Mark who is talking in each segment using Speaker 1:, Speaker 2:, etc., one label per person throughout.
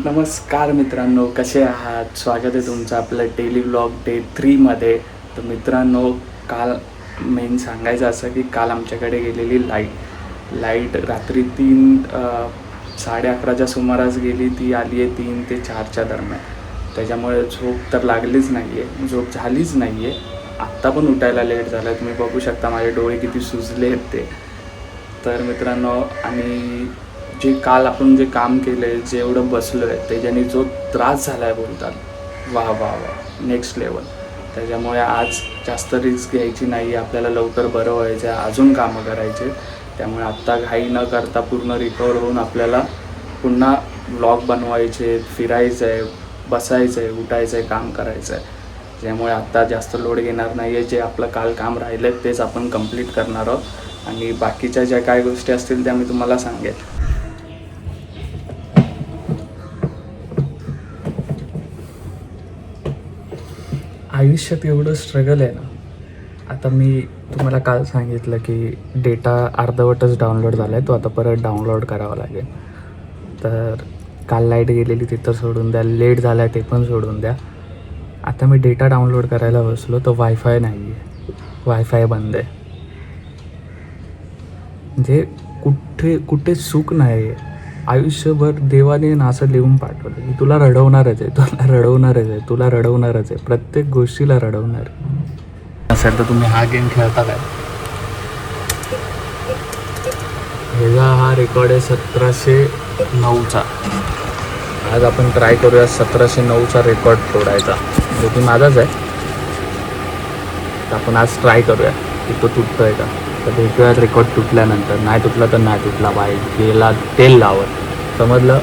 Speaker 1: नमस्कार मित्रांनो, कसे आहात? स्वागत आहे तुमचं आपलं डेली व्लॉग डे 3मध्ये. तर मित्रांनो, काल मेन सांगायचं असं की काल आमच्याकडे गेलेली लाईट रात्री 11:30च्या सुमारास गेली. ती आली आहे 3 ते 4च्या दरम्यान. त्याच्यामुळे झोप तर लागलीच नाही आहे, झोप झालीच नाही आहे. आत्ता पण उठायला लेट झालं. तुम्ही बघू शकता माझे डोळे किती सुजले आहेत ते. तर मित्रांनो, आणि जे काल आपण जे काम केलं आहे, जेवढं बसलो आहे, त्याच्याने जो त्रास झाला आहे बोलतात, वाह वाह वाह, नेक्स्ट लेवल. त्याच्यामुळे आज जास्त रिस्क घ्यायची नाही आहे. आपल्याला लवकर बरं व्हायचं आहे, अजून कामं करायचे. त्यामुळे आत्ता घाई न करता पूर्ण रिकवर होऊन आपल्याला पुन्हा व्लॉग बनवायचे, फिरायचं आहे, बसायचं आहे, उठायचं आहे, काम करायचं आहे. त्यामुळे आत्ता जास्त लोड घेणार नाही आहे. जे आपलं काल काम राहिलं आहे तेच आपण कंप्लीट करणार आहोत, आणि बाकीच्या ज्या काय गोष्टी असतील त्या मी तुम्हाला सांगेल. आयुष्यात एवढं स्ट्रगल आहे ना. आता मी तुम्हाला काल सांगितलं की डेटा अर्धवटच डाउनलोड झाला आहे, तो आता परत डाउनलोड करावा लागेल. तर काल लाईट गेलेली तिथं सोडून द्या, लेट झाला आहे ते पण सोडून द्या. आता मी डेटा डाउनलोड करायला बसलो तर वायफाय नाही आहे, वायफाय बंद आहे. म्हणजे कुठे सुख नाही आहे. आयुष्यभर देवाने ना असं लिहून पाठवलं की तुला रडवणारच आहे, तुला रडवणारच आहे, तुला रडवणारच आहे, प्रत्येक गोष्टीला रडवणार असेल. तर तुम्ही हा गेम खेळता काय? ह्याचा हा रेकॉर्ड आहे 1709चा. आज आपण ट्राय करूया 1709चा रेकॉर्ड तोडायचा, जो की माझाच आहे. तर आपण आज ट्राय करूया की तो तुटतोय का. तर भेटूया रेकॉर्ड तुटल्यानंतर. नाही तुटला तर नाही तुटला बाई, गेला तेल लावत, समजलं,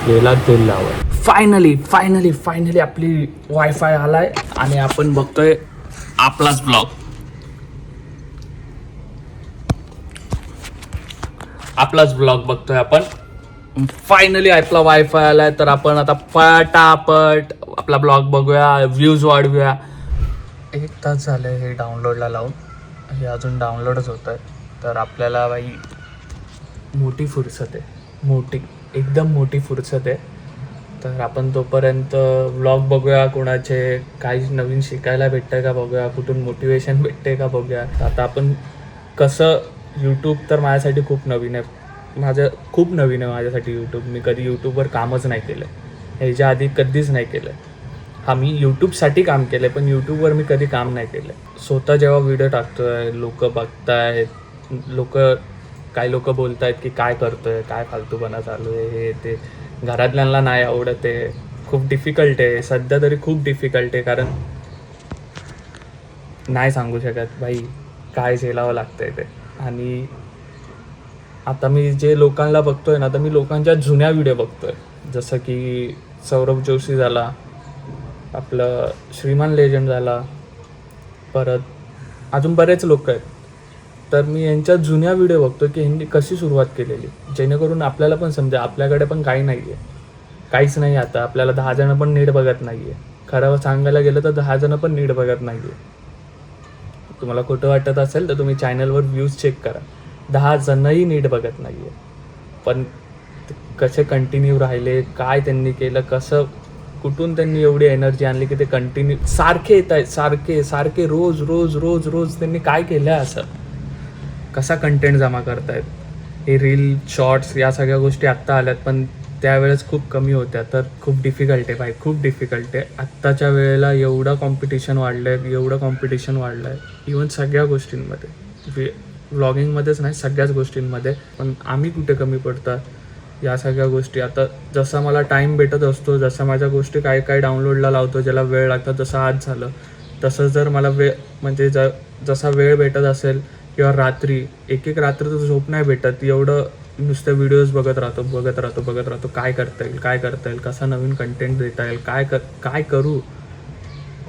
Speaker 1: गेला तेल लावत. फायनली आपली वायफाय आलाय आणि आपण बघतोय आपलाच ब्लॉग. बघतोय आपण. फायनली आपला वायफाय आलाय, तर आपण आता पटापट आपला ब्लॉग बघूया, व्ह्यूज वाढवूया. 1 तास झालं हे डाउनलोडला लावून, हे अजून डाउनलोडच होत आहे. तर आपल्याला बाई मोठी फुरसत आहे, एकदम मोठी फुरसत आहे. तर आपण तोपर्यंत व्लॉग बघूया, कोणाचे काही नवीन शिकायला भेटतं का बघूया, कुठून मोटिवेशन भेटते का बघूया. आता आपण कसं, यूट्यूब तर माझ्यासाठी खूप नवीन आहे, माझ्यासाठी यूट्यूब. मी कधी यूट्यूबवर कामच नाही केलं, ह्याच्या आधी कधीच नाही केलं. हा, मी यूट्यूबसाठी काम केलं आहे, पण यूट्यूबवर मी कधी काम नाही केलं. स्वतः जेव्हा व्हिडिओ टाकतो आहे, लोक बघतायत, काही लोक बोलत आहेत की काय करतो आहे, काय फालतूपणा चालू आहे, हे ते. घरातल्यांना नाही आवडत आहे. खूप डिफिकल्ट आहे सध्या तरी, खूप डिफिकल्ट आहे. कारण नाही सांगू शकत भाई, काय झेलावं लागतं आहे ते. आणि आता मी जे लोकांना बघतोय ना, तर मी लोकांच्या जुन्या व्हिडिओ बघतोय, जसं की सौरभ जोशी झाला, आपलं श्रीमान लेजंड झाला, परत अजून बरेच लोक आहेत. तर मी यांच्या जुन्या व्हिडिओ बघतो की ह्यांनी कशी सुरुवात केलेली, जेणेकरून आपल्याला पण समजा आपल्याकडे पण काही नाही आहे, काहीच नाही. आता आपल्याला 10 जणं पण नीट बघत नाही आहे. खरं सांगायला गेलं तर 10 जणं पण नीट बघत नाही आहे. तुम्हाला खोटं वाटत असेल तर तुम्ही चॅनलवर व्ह्यूज चेक करा, 10 जणंही नीट बघत नाही आहे. पण कसे कंटिन्यू राहिले, काय त्यांनी केलं, कसं, कुठून त्यांनी एवढी एनर्जी आणली की ते कंटिन्यू सारखे येत आहेत, सारखे रोज रोज रोज रोज त्यांनी काय केलं आहे, असं कसा कंटेंट जमा करतायत. हे रील, शॉर्ट्स, या सगळ्या गोष्टी आत्ता आल्यात, पण त्यावेळेस खूप कमी होत्या. तर खूप डिफिकल्ट आहे भाई, खूप डिफिकल्ट आहे. आत्ताच्या वेळेला एवढं कॉम्पिटिशन वाढलं आहे, इवन सगळ्या गोष्टींमध्ये, व्लॉगिंगमध्येच नाही, सगळ्याच गोष्टींमध्ये. पण आम्ही कुठे कमी पडतात या सगळ्या गोष्टी. आता जसा मला टाईम भेटत असतो, जसं माझ्या गोष्टी काय डाउनलोडला लावतो, ज्याला वेळ लागतो, जसं आज झालं, तसं जर मला म्हणजे जसा वेळ भेटत असेल, किंवा रात्री एक रात्र तर झोप नाही भेटत, एवढं नुसतं व्हिडिओज बघत राहतो. काय करता येईल, कसा नवीन कंटेंट देता येईल, काय करू.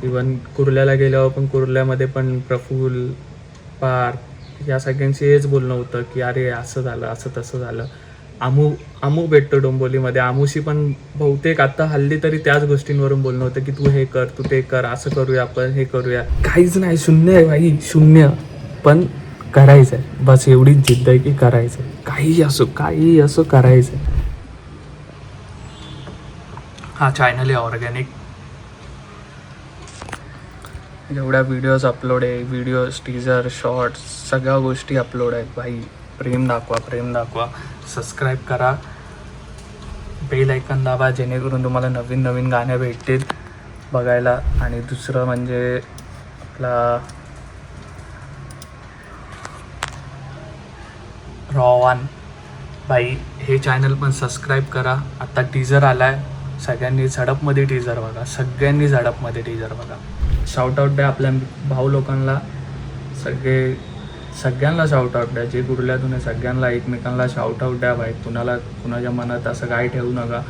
Speaker 1: इवन कुर्ल्याला गेल्यावर पण, कुर्ल्यामध्ये पण प्रफुल्ल, पार्थ, या सगळ्यांशी हेच बोलणं होतं की अरे असं झालं, असं तसं झालं. आमू भेटतो डोंबिवलीमध्ये, आमूशी पण बहुतेक आता हल्ली तरी त्याच गोष्टींवरून बोलणं होतं की तू हे कर, तू ते कर, असं करूया आपण, हे करूया. काहीच नाही, शून्य आहे भाई, शून्य. पण करायचं आहे, बस एवढीच जिद्द आहे की करायचं आहे, काही असो करायचं आहे. हा चॅनल आहे ऑर्गॅनिक. जेवढ्या व्हिडिओज अपलोड आहे, व्हिडिओज, टीजर, शॉर्ट्स, सगळ्या गोष्टी अपलोड आहेत भाई. प्रेम दाखवा. सबस्क्राईब करा, बेल आयकॉन दाबा, जेणेकरून तुम्हाला नवीन नवीन गाणे भेटतील बघायला. आणि दुसरं म्हणजे आपला रॉवान भाई, हे चॅनल पण सबस्क्राईब करा. आता टीजर आला आहे, सगळ्यांनी झडपमध्ये टीजर बघा, शाउटआउट द्या आपल्या भाऊ लोकांना, सगळ्यांना शाउटआउट द्या. जे कुर्ल्यातून आहे सगळ्यांना, एकमेकांना शाउटआउट द्या भाई. कुणाच्या मनात असं काय ठेवू नका.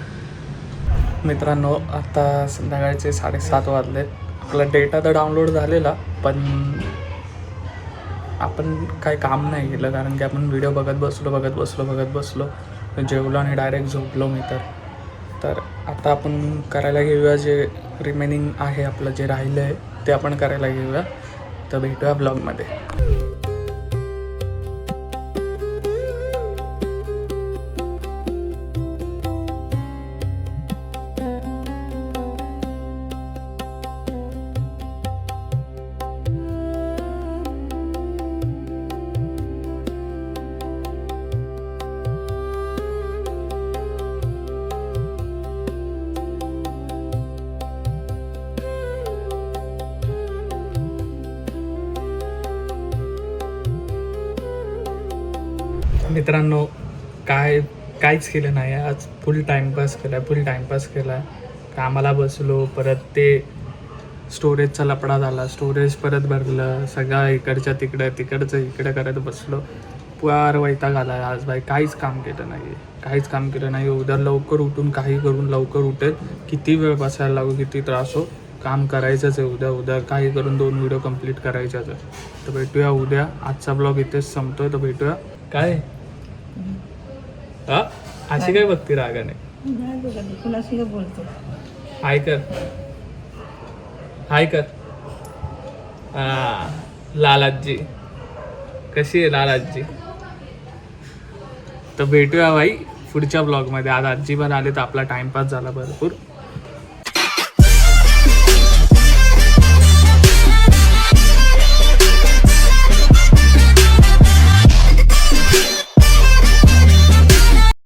Speaker 1: मित्रांनो, आता संध्याकाळचे 7:30 वाजले. आपला डेटा तर डाउनलोड झालेला, पण आपण काय काम नाही केलं, कारण की आपण व्हिडिओ बघत बसलो. जेवलो आणि डायरेक्ट झोपलो मी तर आता आपण करायला घेऊया जे रिमेनिंग आहे आपलं, जे राहिलं आहे ते आपण करायला घेऊया. तर भेटूया ब्लॉगमध्ये. मित्रांनो, काहीच केलं नाही आज. फुल टाईमपास केला. कामाला बसलो, परत ते स्टोरेजचा लफडा झाला, स्टोरेज परत भरलं, सगळं इकडच्या तिकडचं इकडे करत बसलो. पुरा वैताग आला आज भाई. काहीच काम केलं नाही. उद्या लवकर उठून काही करून लवकर उठेल. किती वेळ बसायला लागू, किती त्रास हो, काम करायचंच आहे. उद्या काही करून 2 व्हिडिओ कंप्लीट करायच्याच आहे. तर भेटूया उद्या. आजचा ब्लॉग इथेच संपतोय. तर भेटूया. काय अशी काय बघती रागाने? हाय कर. लालाजी कशी आहे लालाजी? तर भेटूया भाई पुढच्या ब्लॉगमध्ये. आज आजी पण आले तर आपला टाइमपास झाला भरपूर.